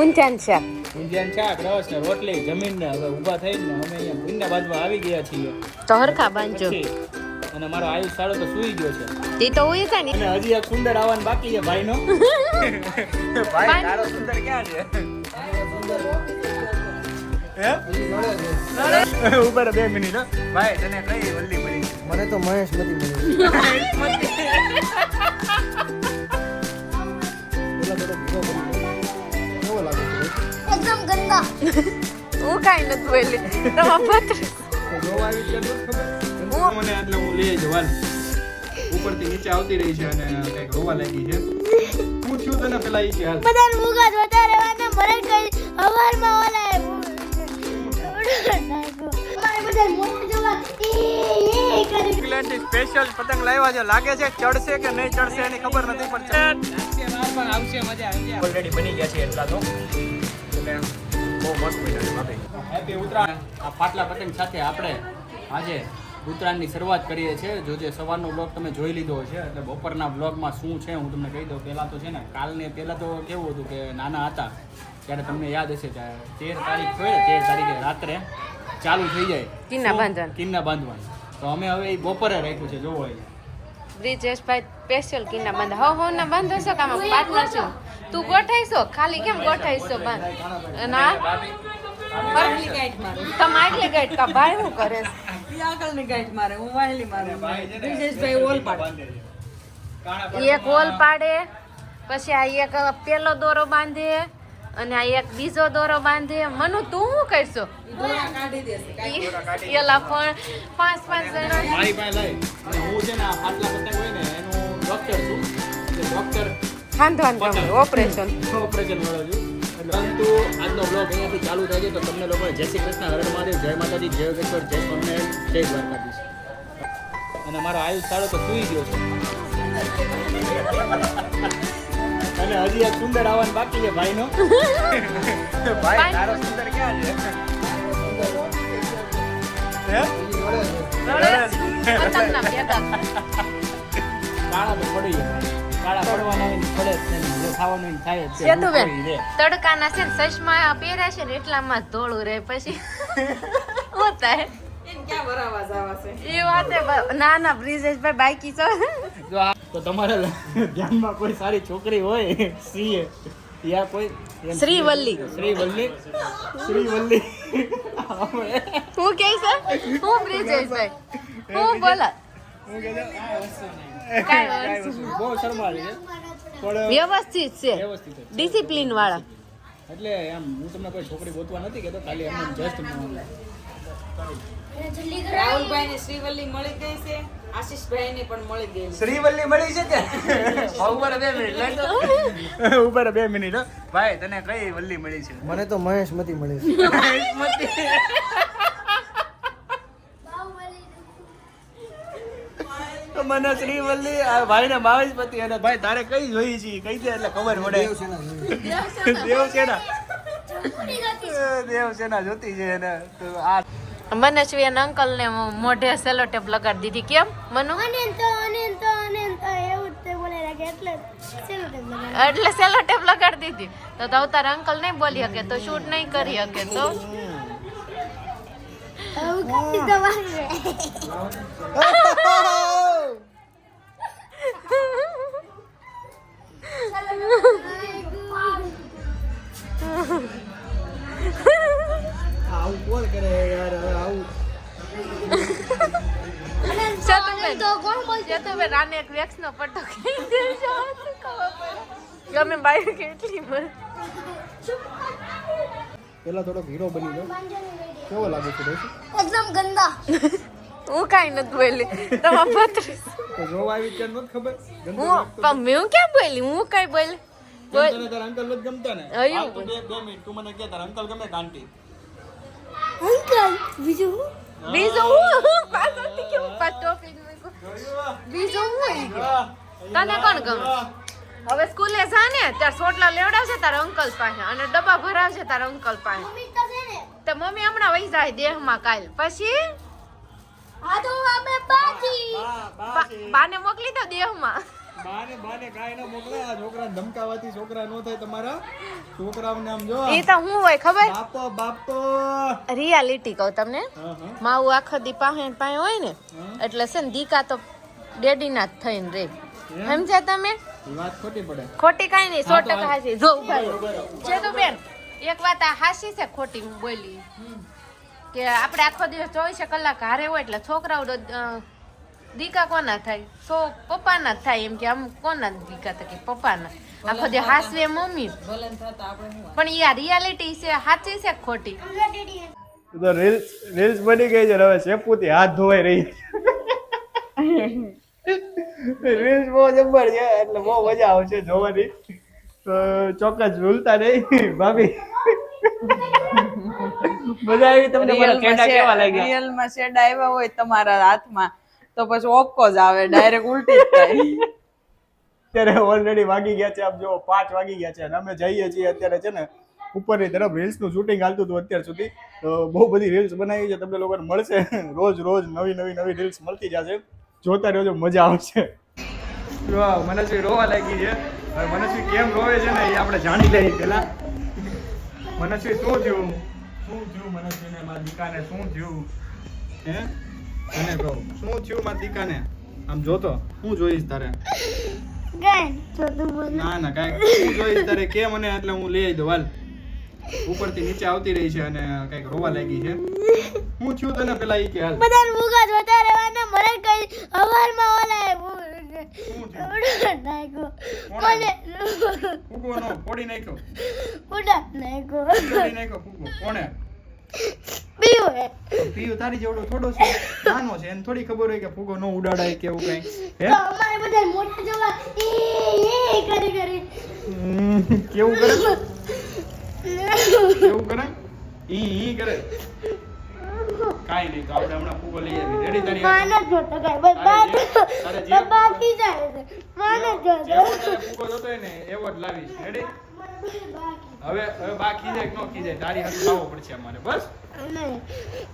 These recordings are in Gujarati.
ઊંધિયાન શાક રસ ને રોટલી જમીન ને હવે ઊભા થઈને અમે અહીંયા ભૂંડા બાજવા આવી ગયા છીએ તો હરખા બાંધજો અને મારો આયુષ સારો તો સૂઈ ગયો છે તે તો હોય છે ને અને હજી એક સુંદર આવવાનું બાકી છે ભાઈનો ભાઈ તારો સુંદર ક્યાં છે હે ઉપર 2 મિનિટ ભાઈ તને કઈ વલ્લી મળી મને તો મહેશ મતી મળી કેવો લાગે છે એકદમ ગંદા હું કાઈ નથી બોલી તમાર પત્ર જોવા આવી છે ખબર મને એટલે હું લઈ જવાલ ઉપરથી નીચે આવતી રહી છે અને કઈક રોવા લાગી છે પૂછ્યું તને પેલા ઈ કે હાલ બધા મુગા જોતા રહેવાના મને કઈ હવારમાં ઓલા બધા મોટા જવા ઇંગ્લેન્ડની સ્પેશિયલ પતંગ લાવ્યા છે લાગે છે ચડશે કે નહીં ચડશે એની ખબર નથી પણ આવશે મજા આવી ઓલરેડી બની ગયા છે એટલા તો એટલે બહુ મસ્ત મજા આવે હેપી ઉત્તરાયણ આ પાટલા પતંગ સાથે આપણે આજે ઉત્તરાયણની શરૂઆત કરીએ છીએ જો જે સવારનો બ્લોગ તમે જોઈ લીધો છે એટલે બપોરના બ્લોગમાં શું છે હું તમને કહી દઉં પહેલાં તો છે ને કાલને પહેલાં તો કેવું હતું કે નાના હતા ત્યારે તમને યાદ હશે કે 13 તારીખ હોય ને 13 તારીખે રાત્રે ચાલુ થઈ જાય કિન્ના બાંધવાનું તો અમે હવે એ બપોરે રાખ્યું છે જોવો બ્રિજેશભાઈ સ્પેશિયલ કિન્ના બાંધા હો ના બાંધો છો કામ પાર્ટનર છું તું ગોઠાઈશો ખાલી કેમ ગોઠાઈશો બાંધ ના પરલી ગાઈટ મારે તમારી ગાઈટ કા ભાઈ હું કરે છે આગળની ગાઈટ મારે હું વાહેલી મારે બ્રિજેશભાઈ ઓલ પાડે એક ઓલ પાડે પછી આ એક પેલો દોરો બાંધે અને આ એક બીજો દોરો બાંધે મનુ તું શું કરશો દોરા કાઢી દેશે એલા પણ 5 જણા મારી પાસે લઈ અને હું છે ને આ પાટલા પતંગ હોય ને એનું ડોક્ટર છું એટલે ડોક્ટર ખાંધવાન કામ ઓપરેશન વાળો છું પરંતુ આજનો બ્લોગ અહીંયાથી ચાલુ થાય છે તો તમને લોકોને જય શ્રી કૃષ્ણ હર મહાદેવ જય માતાજી જય યોગેશ્વર જય સ્વામિનારાયણ જય દ્વારકાધીશ અને મારો આયુષ સારો તો સૂઈ ગયો છે અને હજી એક સુંદર આવવાનું બાકી છે ભાઈનો ભાઈ તારો સુંદર ક્યાં છે હે પતંગના પેદા કાળા તો પડી કાળા પડવાના પડે જે ખાવાનું થાય છે સેતુબેન તડકાના છે ને ચશ્મા પહેર્યા છે ને એટલામાં જ ધોળું રહે પછી હોતા હે એમ ક્યાં બરાબર જવા છે એ વાતે ના ના બ્રિજેશભાઈ બાઈકી છો જો તો તમારા ધ્યાનમાં કોઈ સારી છોકરી હોય સીએ યા કોઈ શ્રીવલ્લી હું કે છે હું બ્રિજેશભાઈ હું બોલા બહુ શરમાળી છે પણ વ્યવસ્થિત છે વ્યવસ્થિત છે. ડિસિપ્લિન વાળા એટલે એમ હું તમને કોઈ છોકરી ગોતવા નથી કહેતો ખાલી એમ જસ્ટ રાહુલભાઈ ને શ્રીવલ્લી મળી ગઈ છે આશીષભાઈ ને પણ મળી ગઈ છે શ્રીવલ્લી મળી છે કે ઉપર 2 મિનિટ લઈ તો ઉપર 2 મિનિટ ભાઈ તને કઈ વલ્લી મળી છે મને તો મહેશ મતી મળી મને શ્રીવલ્લી આ ભાઈ ને માવેશપતિ અને ભાઈ તારે કઈ જોઈ છે કઈ દે એટલે ખબર પડે દેવસેના જોતી છે એને તો આ મનસ્વી અને અંકલ ને મોઢે સેલો ટેપ લગાડી દીધી કેમ મનુ એવું જ તે બોલે લાગે એટલે સેલો ટેપ લગાડે. એટલે સેલો ટેપ લગાડી દીધી તો તારા અંકલ નહીં બોલી શકે તો શૂટ નહીં કરી શકે તો આવું કાઢી દવાનું રે. આવું કોણ કરે યાર હવે આવું તમે રાને એક વેક્સ નો પટ્ટો કહી દેજો ગમે બાઈ કેટલી મર પેલા થોડો હીરો બની ગયો કેવો લાગે છે ડોશી એકદમ ગંદા હું કાઈ નથી બોલી તમાર પત્ર તો જોવા આવી કે નથી ખબર હું પણ હું ક્યાં બોલી હું કઈ બોલી બોલ તને તારા અંકલ નથી ગમતા ને અયું. આ તો 2 મિનિટ તું મને કે તારા અંકલ ગમે કાંટી અંકલ બીજું હું? બીજું હું પાછળથી કેવું ટોપી બીજું હું તને કોણ ગમે હવે સ્કૂલે જા ને ત્યારે સોટલા લેવડાવશે તારા અંકલ પાસે અને ડબ્બા ભરાવશે તારા અંકલ પાસે મમ્મી તો છે ને તો મમ્મી હમણાં વહી જાય દેહમાં કાલ પછી આ તો અમે બાજી બાને મોકલી દો દેહમાં બાને કાંઈ ન મોકલે. આ છોકરા ધમકાવાથી છોકરા નો થાય તમારા. છોકરાઓને આમ જો એ તો હું હોય ખબર બાપો રિયાલિટી કહું તમને. માવું આખો દી પાસે હોય ને એટલે છે ને દીકા તો ડેડીના જ થઈને રે. સમજ્યા તમે? વાત ખોટી પડે. ખોટી કાંઈ નહીં, 100% હાચી. જો છે તો બેન એક વાત આ હાસી છે, ખોટી હું બોલી કે આપણે આખો દિવસ 24 કલાક હારે હોય એટલે છોકરાઓ દીકા કોના થાય? પપ્પાના જ થાય. એમ કે આમ કોના દીકા થાય? કે પપ્પાના. આખો દિવસ હાસવે મમ્મી. પણ ઈ આ રિયાલિટી છે, સાચી છે ખોટી? તો રીલ્સ બની ગઈ છે હવે શેપુથી હાથ ધોવાઈ રહી. રીલ્સ બહુ જબર છે એટલે બહુ મજા આવશે જોવાની. તો ચોક્કસ ભૂલતા નહીં ભાભી. મજા આવી તમને? મારા કેડા કેવા લાગ્યા? રિયલ માં શેડ આવ્યા હોય તમારા હાથમાં તો પછી ઓપકો જ આવે, ડાયરેક્ટ ઉલટી જ થાય. અત્યારે ઓલરેડી વાગી ગયા છે, આપ જો 5 વાગી ગયા છે અને અમે જઈએ છીએ અત્યારે છે ને ઉપરની તરફ. રીલ્સ નું શૂટિંગ હાલતું હતું અત્યાર સુધી. તો બહુ બધી રીલ્સ બનાવી છે, તમને લોકોને મળશે રોજ નવી રીલ્સ મળતી જશે. જોતા રહેજો, મજા આવશે. વાહ, મનસ્વી રોવા લાગી છે. હવે મનસ્વી કેમ રોવે છે ને એ આપણે જાણી લઈએ પેલા. મનસ્વી શું થયું મનસ્વીને? મારા દીકાને શું થયું? હે મને કહો, શું થયું મારા દીકાને? આમ જોતો હું જોઈશ તારે? ના કાંઈક હું જોઈશ તારે કે મને, એટલે હું લઈ આવી દઉં. હાલ, ઉપરથી નીચે આવતી રહી છે અને કઈક રોવા લાગી છે. હું થયું તને પેલા ઈ કે હાલ. બધાને ભૂગા જોતા રહેવાના. મરે કઈ હવારમાં ઓલા શું થયું? ઉડા નાખ્યો. કોને ફૂગો નો ફોડી નાખ્યો? ઉડા નાખ્યો. ફોડી નાખ્યો ફૂગો. કોણે? પીવું હે. પીયું તારી જેવડો થોડો છે, નાનો છે, એને થોડી ખબર હોય કે ફૂગો નો ઉડાડાય કે એવું કઈ. હે તો અમારે બધા મોટા જોવા એ કરી કેવું કરે? કેવું કરે? ઈ કરે. કાઈ નહીં, તો આપણે હમણાં ફૂગો લઈ આવી. રેડી તારી? માનત જોતો કઈ બાકી જાય છે. માનત જોતો ફૂગો જોતો હોય ને એવો જ લાવીશ. રેડી? હવે બા ખીજાય કે ન ખીજાય તારી હાથ લાવવો પડશે અમારે. બસ નહીં,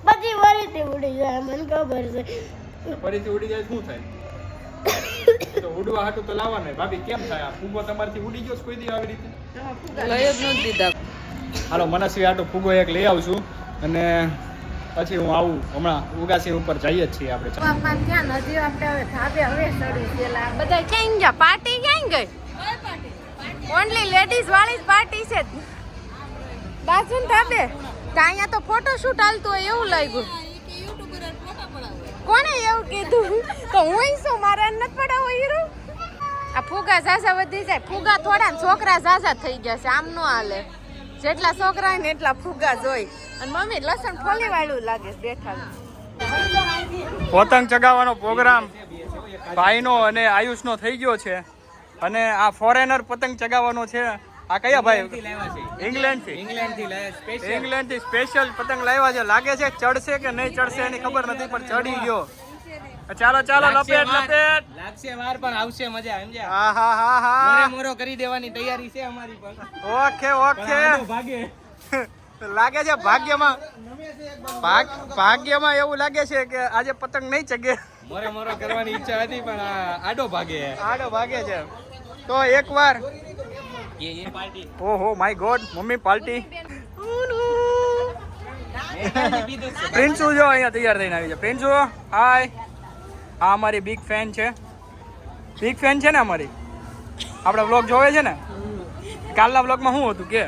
પછી વળીથી ઉડી જાય, મને ખબર છે. ફરીથી ઉડી જાય શું થાય? તો ઉડવા હાટું તો લાવવાના. ભાભી કેમ થાય? આ ફૂગો તમારથી ઉડી ગયો કોઈ દી આવી રીતે? લઈ જ નથી દીધા. હાલો, મનસ્વી હાટું ફૂગો એક લઈ આવશું અને પછી હું આવું. હમણાં ઉગાસી ઉપર જઈએ જ છીએ આપણે. પપ્પા ક્યાં નથી? આપણે હવે ધાબે હવે ચડી ગયેલા. બધા ક્યાં ગયા? પાર્ટી ક્યાં ગઈ? ઓનલી લેડીઝ વાળી જ પાર્ટી છે. બાજુ ધાબે અહીંયા તો ફોટોશૂટ હાલતું હોય એવું લાગ્યું. કોને એવું કીધું? તો હું શું મારે નથી પડાવો હીરો? આ ફુગા ઝાઝા વધી જાય. ફુગા થોડા ને છોકરા ઝાઝા થઈ ગયા છે. આમ નો હાલે. જેટલા છોકરા હોય ને એટલા ફુગા જોઈ. અને મમ્મી લસણ ફોલી વાળું લાગે બેઠા. પતંગ ચગાવવાનો પ્રોગ્રામ ભાઈનો અને આયુષનો થઈ ગયો છે અને આ ફોરેનર પતંગ ચગાવવાનો છે. આ કયા ભાઈ? ઇંગ્લેન્ડ થી સ્પેશિયલ પતંગ લાવ્યા છે. લાગે છે ચડશે કે નહીં ચડશે એની ખબર નથી પણ ચડી ગયો. ચાલો લપેટ લાગશે વાર પણ આવશે મજા. સમજ્યા? હા મોરો કરી દેવાની તૈયારી છે અમારી પણ. ઓકે ભાગે લાગે છે ભાગ્યમાં એવું લાગે છે કે આજે પતંગ નહીં ચગે. મોરો કરવાની ઈચ્છા હતી પણ આડો ભાગે છે. તો એકવાર એ પાર્ટી ઓહો માય ગોડ, મમ્મી પાર્ટી. પ્રિન્સુ જો અહીંયા તૈયાર થઈને આવી છે. પ્રિન્સુ હાય. હા, અમારી બિગ ફેન છે ને અમારી. આપણા વ્લોગ જોવે છે ને. કાલના વ્લોગમાં શું હતું કે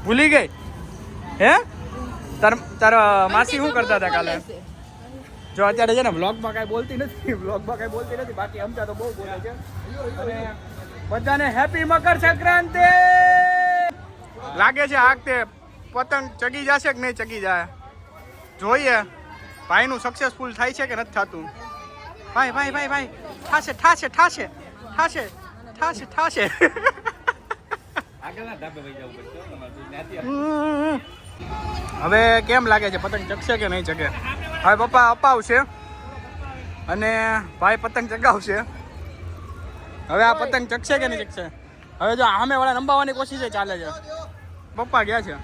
ભૂલી ગઈ? હે તારા માસી શું કરતા હતા કાલે? જો અત્યારે છે ને વ્લોગમાં કાંઈ બોલતી નથી. બાકી અમતા તો બહુ બોલે છે. અને બધાને હેપી મકર સંક્રાંતિ. લાગે છે આ વખતે પતંગ ચગી જશે કે નહીં ચગી જાય જોઈએ. ભાઈનું સક્સેસફુલ થાય છે કે નથી થતું? ભાઈ ઠાશે. હવે કેમ લાગે છે પતંગ ચગશે કે નહીં ચગે? હવે પપ્પા અપાવશે અને ભાઈ પતંગ ચગાવશે. હવે આ પતંગ ચગશે કે નહીં ચગશે? હવે જો સામે વાળા નંબાવાની કોશિશ ચાલે છે. પપ્પા ગયા છે.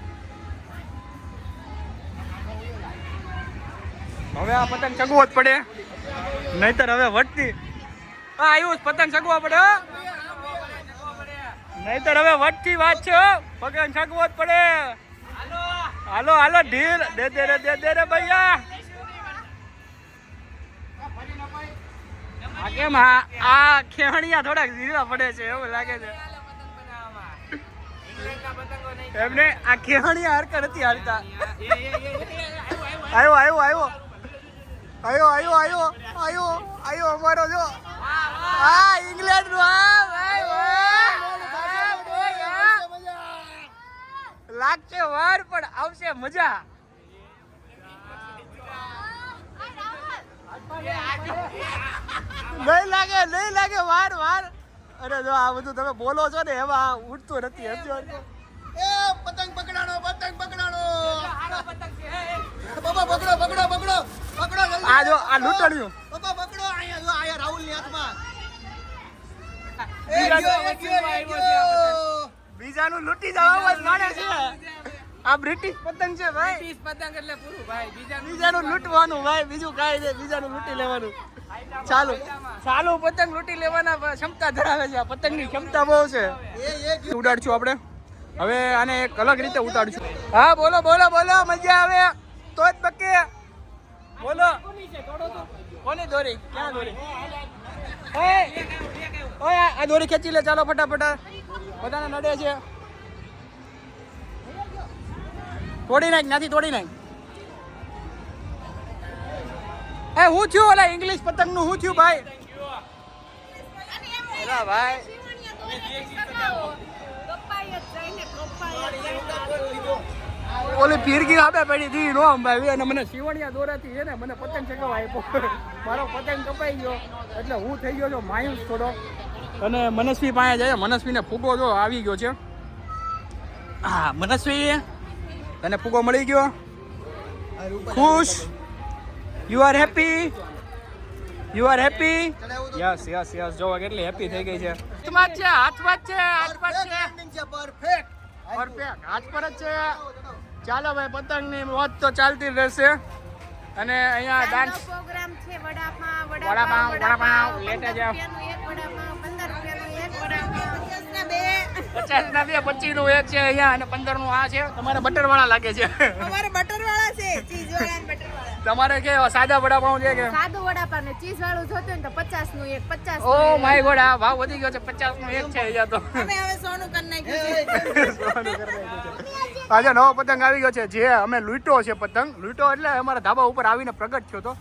હવે આ પતંગ ચગવો જ પડે, નહીતર હવે આયુષ પતંગ ચગવા પડે હો. નહીતર હવે વટથી વાત છે હો. પતંગ ચગવો જ પડે. હાલો હાલો ઢીલ દે રે ભૈયા. આ કેમ આ ખેહણિયા થોડાક ઝીરા પડે છે એવું લાગે છે એમને. આ ખેહણિયા હરકત નથી હાલતા. આયો અમારો જો. હા ઇંગ્લેન્ડ નો. લાગશે વાર પણ આવશે મજા. નહીં લાગે વાર. અરે જો આ બધું તમે બોલો છો ને એમાં ઉઠતું નથી. સમજો પતંગ પકડાણો. બાબા પકડો. આ જો આ લૂંટણ્યું. બાબા પકડો. આયા રાહુલ ની હાથમાં. બીજાનું લૂંટી જવા જ માને છે. આ બ્રિટિશ પતંગ છે ભાઈ. બ્રિટિશ પતંગ એટલે પૂરું ભાઈ. બીજાનું લૂંટવાનું ભાઈ. બીજું કાંઈ નહીં. બીજાનું લૂંટી લેવાનું. ચાલુ પતંગ લૂંટી લેવાના ક્ષમતા ધરાવે છે. આ પતંગની ક્ષમતા બહુ છે. ઉડાડશું આપણે હવે આને એક અલગ રીતે ઉતાડશું. હા બોલો મજા આવે તો જ પકે. બોલો કોની દોરી? ક્યાં દોરી? ઓય આ દોરી ખેંચી લે. ચાલો ફટાફટ. બધાને નડે છે. તોડી નાખ. નાથી તોડી નાખ. હું થયું ઓલા ઇંગ્લિશ પતંગ નું? હું થયું ભાઈ? અલા ભાઈ ઓલી ફીરકી આપે પડી હતી નો ભાઈ. અને મને શિવણિયા દોરાથી છે ને મને પતંગ ચગાવવા આપ્યો. મારો પતંગ કપાઈ ગયો એટલે હું થઈ ગયો છું માયુસ થોડો. અને મનસ્વી પાસે જાય. મનસ્વીને ફૂગો જો આવી ગયો છે. હા મનસ્વી તને ફૂગો મળી ગયો. ખુશ? You are happy? યસ જોવા કેટલી હેપી થઈ ગઈ છે. હાથમાં છે. પરફેક્ટ હાથ પર જ છે. ચાલો ભાઈ પતંગ ની મોજ તો ચાલતી રહેશે. અને અહીંયા ડાન્સ પ્રોગ્રામ છે. વડાપાવ લેટે જાવ. 50 ના 2 25 નું એક છે અહીંયા અને 15 નું આ છે. તમારે બટર વાળા લાગે છે. તમારે કે સાદા વડાપાવ છે કે સાદું વડાપાવ ને ચીઝ વાળું જોતું ને તો 50 નું એક 50. ઓ માય ગોડ આ ભાવ વધી ગયો છે. 50 નું એક છે અહીંયા તો. અમે હવે સોનું કરી નાખ્યું છે. આજે નવો પતંગ આવી ગયો છે. જે અમે લૂંટો છે પતંગ. લૂંટો એટલે અમારા ધાબા ઉપર આવીને પ્રગટ થયો તો.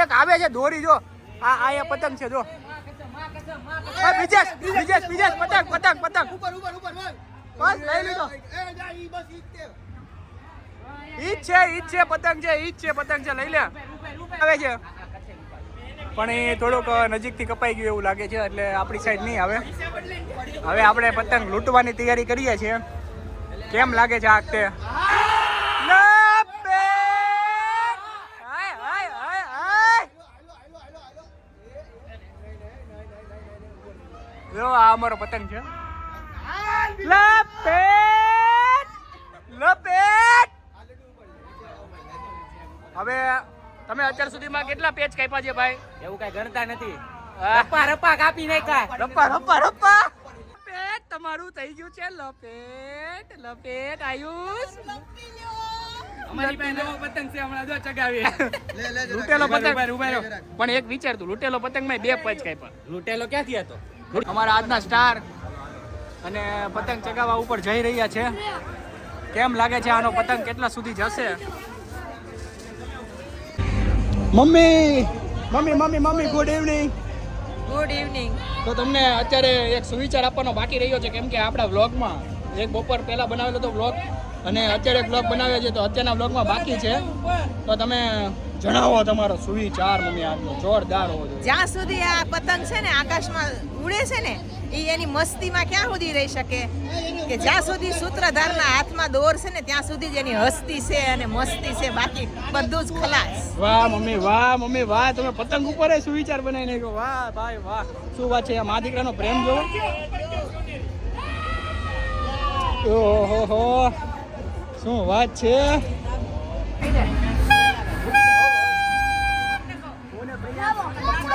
એક આવે છે દોરી જો. આ પતંગ છે જો. બીજેશ પતંગ ઉપર બસ લઈ લીધો. ઈ જ છે પતંગ છે લઈ લે. આવે છે પણ એ થોડુંક નજીકથી કપાઈ ગયું એવું લાગે છે એટલે આપણી સાઈડ નહીં આવે. હવે આપણે પતંગ લૂંટવાની તૈયારી કરીએ છીએ. કેમ લાગે છે આ વખતે? જો આ અમારો પતંગ છે. લપેટ. હવે તમે અત્યાર સુધીમાં કેટલા પેચ કાપ્યા છે ભાઈ? એવું કઈ ગણતા નથી. રપ્પા કાપી નાખ્યા. રપ્પા પેટ તમારું થઈ ગયું છે. લપેટ આયુષ. અમારી પાસે નવો પતંગ છે હમણાં જો ચગાવી. લૂંટેલો પતંગ પણ એક વિચાર તું. લૂંટેલો પતંગ માં 2 પેચ કાપ્યા. લૂંટેલો ક્યાંથી હતો? અમારા આજના સ્ટાર અને પતંગ ચગાવવા ઉપર જઈ રહ્યા છે. કેમ લાગે છે આનો પતંગ કેટલા સુધી જશે? Mummy good evening. તો તમને અત્યારે એક સુવિચાર આપવાનો બાકી રહ્યો છે. કેમ કે આપણા વ્લોગમાં એક બપોર પહેલા બનાવેલો હતો વ્લોગ અને અત્યારે એક વ્લોગ બનાવ્યો છે. તો અત્યારના વ્લોગમાં બાકી છે. તો તમે જણાવો તમારો સુવિચાર મમ્મી. આજનો જોરદાર હોવો જોઈએ. જ્યાં સુધી આ પતંગ છે ને આકાશમાં ઉડે છે ને એ એની મસ્તીમાં ક્યાં સુધી રહી શકે કે જ્યાં સુધી સૂત્રધારના હાથમાં દોર છે ને ત્યાં સુધી જ એની હસ્તી છે અને મસ્તી છે. બાકી બધું જ ખલાસ. વાહ મમ્મી વાહ. તમે પતંગ ઉપર સુવિચાર બનાવી નાખ્યો. વાહ ભાઈ વાહ. શું વાત છે. મા દીકરાનો પ્રેમ જોવો. ઓહો શું વાત છે.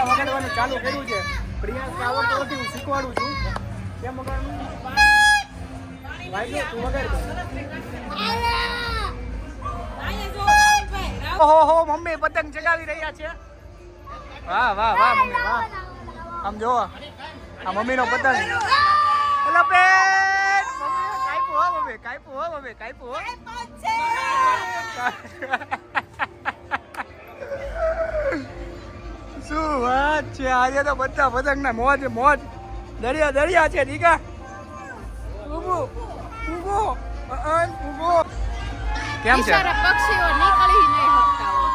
વગાડવાનું ચાલુ કર્યું છે પ્રિયાંશ આવડતું નથી, હું શીખવાડું છું કેમ વગાડવું. ભાઈ તું વગાડ. ઓહો મમ્મી પતંગ ચગાવી રહ્યા છે. વાહ વાહ વાહ મમ્મી વાહ. આમ જો આ મમ્મીનો પતંગ. લપેટ કાઈપો હો મમ્મી, કાઈપો હો મમ્મી, કાઈપો હો. શું વાત છે, આજે તો બધા પતંગના મોજ મોજ. દરિયા દરિયા છે દીકા. ઉભો ઉભો ઉભો. કેમ છે બિચારા પક્ષીઓ નીકળી નહીં શકતા હોય.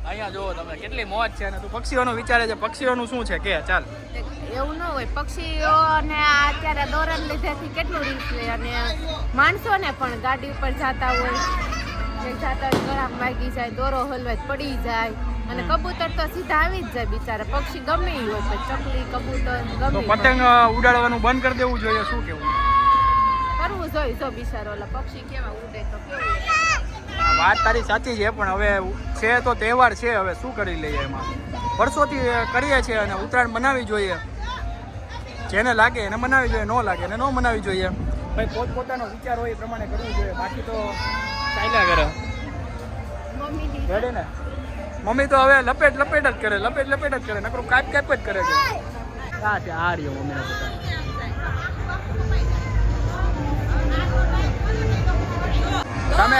અહીંયા જોવો તમે કેટલી મોજ છે. અને તું પક્ષીઓનું વિચારે છે, પક્ષીઓનું શું છે કે ચાલ. એવું ન હોય, પક્ષીઓને અત્યારે દોરણ લીધેથી કેટલું રીસ લે. અને માણસોને પણ ગાડી ઉપર જતા હોય, જાતા ગળામાં વાગી જાય, દોરો હલવાય પડી જાય. અને કબૂતર તો સીધા આવી જ જાય બિચારા. પક્ષી ગમે ઈ હોય, ચકલી કબૂતર તો ગમે પતંગ ઉડાડવાનું બંધ કરી દેવું જોઈએ, શું કેવું? કરવું જોઈએ. જો બિચારો ઓલા પક્ષી કેવા ઉડે તો કેવું. વાત તારી સાચી છે, પણ હવે છે તો તહેવાર છે, હવે શું કરી લઈએ એમાં. વર્ષોથી કરીએ છીએ અને ઉત્તરાયણ મનાવી જોઈએ. જેને લાગે એને મનાવી જોઈએ, ન લાગે એને ન મનાવી જોઈએ. ભાઈ પોતપોતાનો વિચાર હોય એ પ્રમાણે કરવું જોઈએ, બાકી તો ચાલ્યા કરે. રેડી ને? મમ્મી તો હવે લપેટ લપેટ જ કરે, લપેટ લપેટ જ કરે, નકરું કાપ કાપ જ કરે છે. આ છે આ રહ્યો મમ્મીનો પતંગ. તમે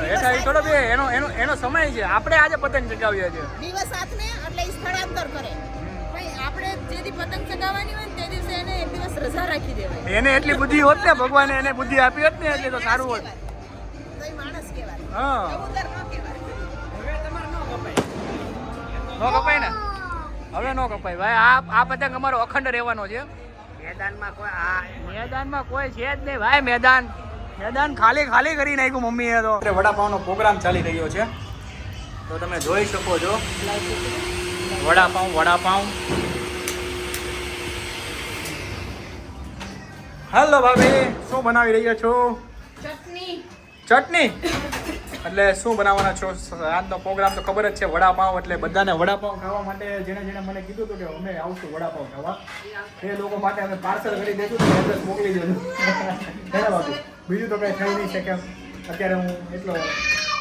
હેઠા ઈ થોડો બે એનો સમય છે. આપણે આજે પતંગ ચગાવીએ છીએ. દિવસ હાથને એટલે ઈ સ્થળાંતર કરે. ભાઈ આપણે જે દી પતંગ ચગાવવાની હોય ને તે દિવસે એને એક દિવસ રજા રાખી દેવાય. એને એટલી બુદ્ધિ હોત ને, ભગવાને એને બુદ્ધિ આપી હોત ને એટલે તો સારું હોત. તો ઈ માણસ કહેવાય. હા કબૂતર ન કહેવાય. નો કપાય ને, હવે નો કપાય ભાઈ. આ પતંગ અમારો અખંડ રહેવાનો છે. મેદાનમાં કોઈ છે જ નહીં ભાઈ. મેદાન ખાલી ખાલી કરી નાખ્યું મમ્મીએ તો. વડાપાવનો પ્રોગ્રામ ચાલી રહ્યો છે, તો તમે જોઈ શકો છો. વડાપાવ. હેલો ભાભી, શું બનાવી રહ્યા છો? ચટણી. એટલે શું બનાવવાના છો? આજનો પ્રોગ્રામ તો ખબર જ છે, વડાપાવ. એટલે બધાને વડાપાવ ખાવા માટે જેણે મને કીધું હતું કે અમે આવશું વડાપાવ ખાવા, એ લોકો માટે અમે પાર્સલ કરી દઈશું, એડ્રેસ મોકલી દેજો. બીજું તો કંઈ થઈ નહીં શકે. અત્યારે હું એટલો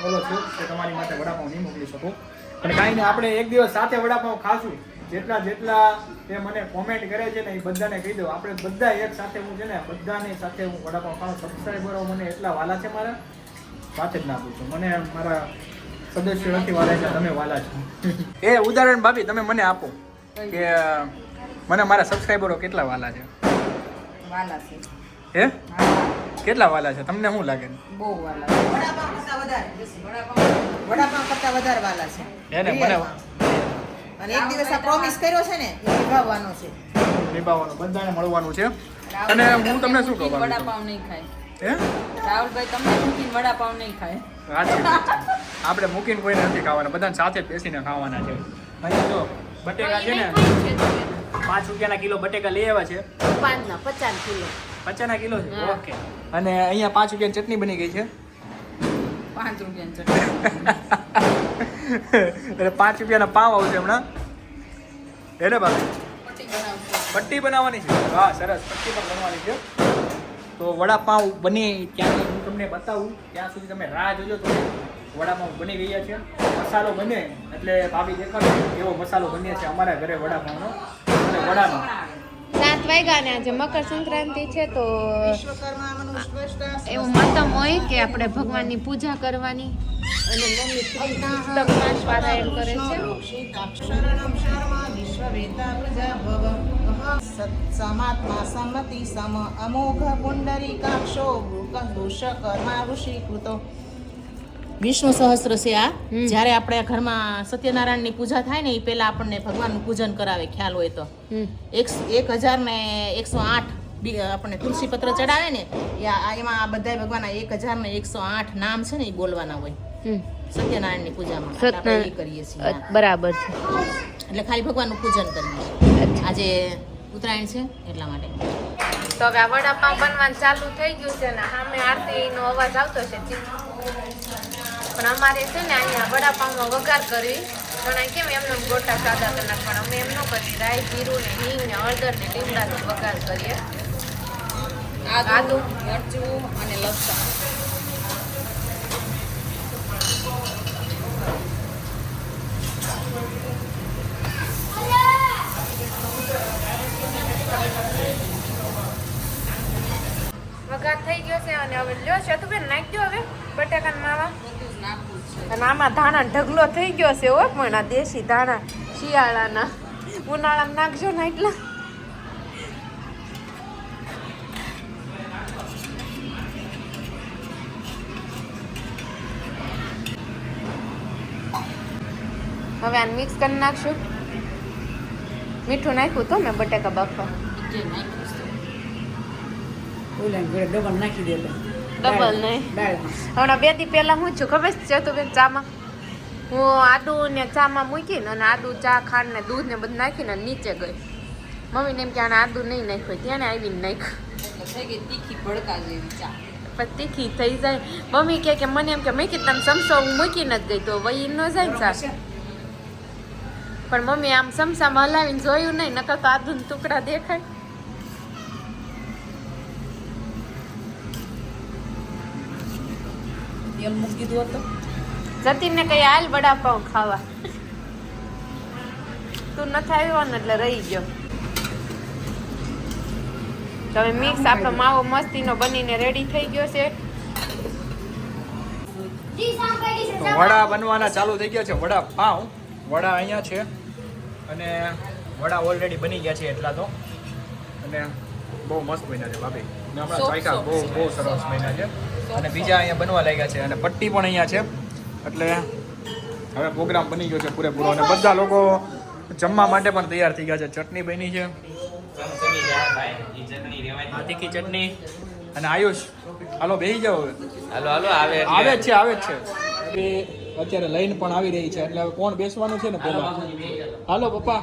ઓલો છું કે તમારી માટે વડાપાવ નહીં મોકલી શકું. પણ કાંઈ નહીં, આપણે એક દિવસ સાથે વડાપાવ ખાશું. જેટલા એ મને કોમેન્ટ કરે છે ને એ બધાને કહી દો. આપણે બધા એક સાથે, હું છે ને બધાની સાથે હું વડાપાવ ખાઉં. સબસ્ક્રાઈબરો મને એટલા વાલા છે મારા, વાત જ ના પૂછો. મને મારા સદસ્યો નથી વાલા છે, તમે વાલા છો. એ ઉદાહરણ ભાભી તમે મને આપો કે મને મારા સબસ્ક્રાઈબરો કેટલા વાલા છે? વાલા છે. હે? કેટલા વાલા છે તમને શું લાગે? બહુ વાલા છે. વડાપાવ કરતા વધારે વાલા છે. એને મને અને એક દિવસ આ પ્રોમિસ કર્યો છે ને એ નિભાવવાનો છે. નિભાવવાનું, બધાને મળવાનું છે. અને હું તમને શું કહું, વડાપાવ નહીં ખાય. હે રાહુલભાઈ તમને મૂકીને વડાપાવ નહીં ખાય. આપણે મૂકીને કોઈને નથી ખાવાના, બધાને સાથે જ બેસીને ખાવાના છે. અહીંયા જો બટેકા છે ને, 5 રૂપિયાના કિલો બટેકા લઈ આવ્યા છે. 50 કિલો 50 કિલો છે. ઓકે. અને અહીંયા 5 રૂપિયાની ચટણી બની ગઈ છે. 5 રૂપિયાની ચટણી. એટલે 5 રૂપિયાના પાવ આવશે હમણાં. એને બાબા પટ્ટી બનાવશો. પટ્ટી બનાવવાની છે. હા સરસ, પટ્ટી પણ બનવાની છે. તો વડાપાઉં બની ત્યાં હું તમને બતાવું, ત્યાં સુધી તમે રાહ જોજો. તો વડાપાઉં બની ગયા છે. મસાલો બને એટલે ભાભી દેખાડો એવો મસાલો બને છે અમારા ઘરે વડાપાઉંનો અને વડાનો. 7 વાગ્યા ને આજે મકર સંક્રાંતિ છે, તો વિશ્વકર્માનું સ્પષ્ટ એવું મતમ હોય કે આપણે ભગવાનની પૂજા કરવાની. અને મમ્મી પુસ્તકમાં સ્વાધ્યાયન કરે છે. શરણમ શર્મ વિશ્વવેતા પ્રજાભવ સત્સમાત્મા સંમતિ સમ અમોઘ પુંડરીકાક્ષો દુષ્કર્મા ઋષિકૃતો. વિષ્ણુ સહસ્ત્ર છે આ. જ્યારે આપણે ઘરમાં સત્યનારાયણની પૂજા થાય ને એ પહેલા આપણને ભગવાનનું પૂજન કરાવે, ખ્યાલ હોય તો. 1008 આપણને તુલસી પત્ર ચડાવે ને એમાં આ બધા ભગવાનના 1008 નામ છે ને એ બોલવાના હોય સત્યનારાયણની પૂજામાં. આપણે એ કરીએ છીએ. બરાબર છે. એટલે ખાલી ભગવાનનું પૂજન કરીએ. આજે ઉત્તરાયણ છે એટલા માટે. તો હવે આ વડાપાવ બનવાનું ચાલુ થઈ ગયું છે ને સામે આરતીનો અવાજ આવતો છે. પણ અમારે છે ને અહીંયા વડાપાઉંમાં વઘાર કરવી ઘણા કેમ એમને ગોટા સાદા કરી નાખ પણ અમે એમ ન કરીએ રાઈ જીરું ને હિંગ ને હળદર ને લીમડાથી વઘાર કરીએ આદુ મરચું અને લસણ વઘાર થઈ ગયો છે અને હવે લ્યો છે તું બેન નાખી દો હવે બટાકાના માવા બધું જ નાખવું છે અને આમાં ધાણા ઢગલો થઈ ગયો છે હો પણ આ દેશી ધાણા શિયાળાના ઉનાળામાં નાખજો ને એટલા હવે આને મિક્સ કરી નાખશું મીઠું નાખ્યું તો મેં બટાકા બાફવા જે નાખ્યું છે ડબલ નહીં હમણાં 2 દી પહેલા હું છું ખબર છે તું બેન ચામાં હું આદુ ને ચામાં મૂકીને અને આદુ ચા ખાંડ ને દૂધ ને બધું નાખીને નીચે ગઈ મમ્મીને એમ કે આને આદુ નહીં નાખ્યું ત્યાં આવીને નાખ્યું એટલે થઈ ગઈ તીખી ભડકા જેવી ચા પછી તીખી થઈ જાય મમ્મી કે મને એમ કે મેં કીધું તમે સમસો હું મૂકીને જ ગઈ તો વહી ન જાય ને ચા પણ મમ્મી આમ સમસામાં હલાવીને જોયું નહીં નકર તો આદુના ટુકડા દેખાય તેલ મૂકી દીધું હતું જતીનને કઈ હાલ વડાપાઉં ખાવા તું નથી આવ્યો ને એટલે રહી ગયો હવે મિક્સ આપણો માવો મસ્તીનો બનીને રેડી થઈ ગયો છે તો વડા બનવાના ચાલુ થઈ ગયા છે વડા પાઉં વડા અહીંયા છે અને વડા ઓલરેડી બની ગયા છે એટલા તો અને બહુ મસ્ત બન્યા છે ભાભી ને હમણાં ચાખ્યા બહુ સરસ બન્યા છે અને બીજા અહીંયા બનવા લાગ્યા છે અને પટ્ટી પણ અહીંયા છે એટલે હવે પ્રોગ્રામ બની ગયો છે પૂરેપૂરો અને બધા લોકો જમવા માટે પણ તૈયાર થઈ ગયા છે ચટણી બની છે આ તીખી ચટણી અને આયુષ હાલો બેસી જાઓ આવે જ છે હવે અત્યારે લઈને પણ આવી રહી છે એટલે હવે કોણ બેસવાનું છે ને પેલા હાલો પપ્પા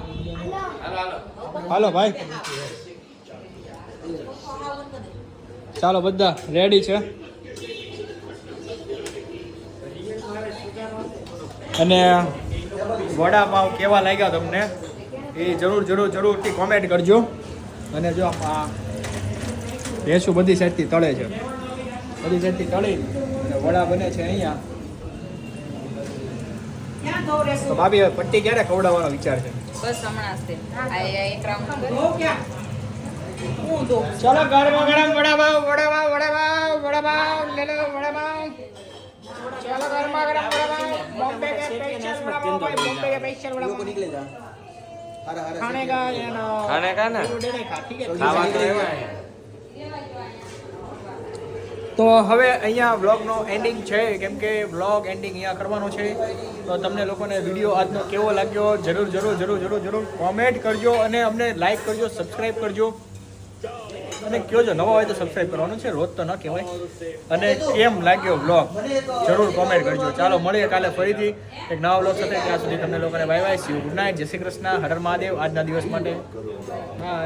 હાલો ભાઈ ચાલો બધા રેડી છે અને વડાપાવ કેવા લાગ્યા તમને એ જરૂરથી કોમેન્ટ કરજો અને જો આ ભેંસું બધી સાઈડથી તળે છે બધી સાઈડથી તળી અને વડા બને છે અહીંયા તો ભાભી હવે પટ્ટી ક્યારે ખવડાવવાનો વિચાર છે બસ હમણાં જ આ એક રાઉન્ડ ચાલો ગરમા ગરમ વડાપાવ લે લો વડાપાવ ચાલો ગરમા ગરમ વડાપાવ બોમ્બે કે સ્પેશિયલ વડાપાવ ભાઈ બોમ્બे के स्पेशल वड़ापाव निकले जा खाने का ये ना खाने का ना ठीक है તો હવે અહીંયા વ્લોગનો એન્ડિંગ છે કેમ કે વ્લોગ એન્ડિંગ અહીંયા કરવાનો છે તો તમને લોકોને વિડીયો આજનો કેવો લાગ્યો જરૂર કોમેન્ટ કરજો અને અમને લાઈક કરજો સબસ્ક્રાઈબ કરજો અને કહેજો નવા હોય તો સબસ્ક્રાઈબ કરવાનું છે રોજ તો ન કહેવાય અને કેમ લાગ્યો વ્લોગ જરૂર કોમેન્ટ કરજો ચાલો મળીએ કાલે ફરીથી એક નવા વ્લોગ સાથે ત્યાં સુધી તમને લોકોને bye bye see you good night જય શ્રી કૃષ્ણ હર હર મહાદેવ આજના દિવસ માટે બાય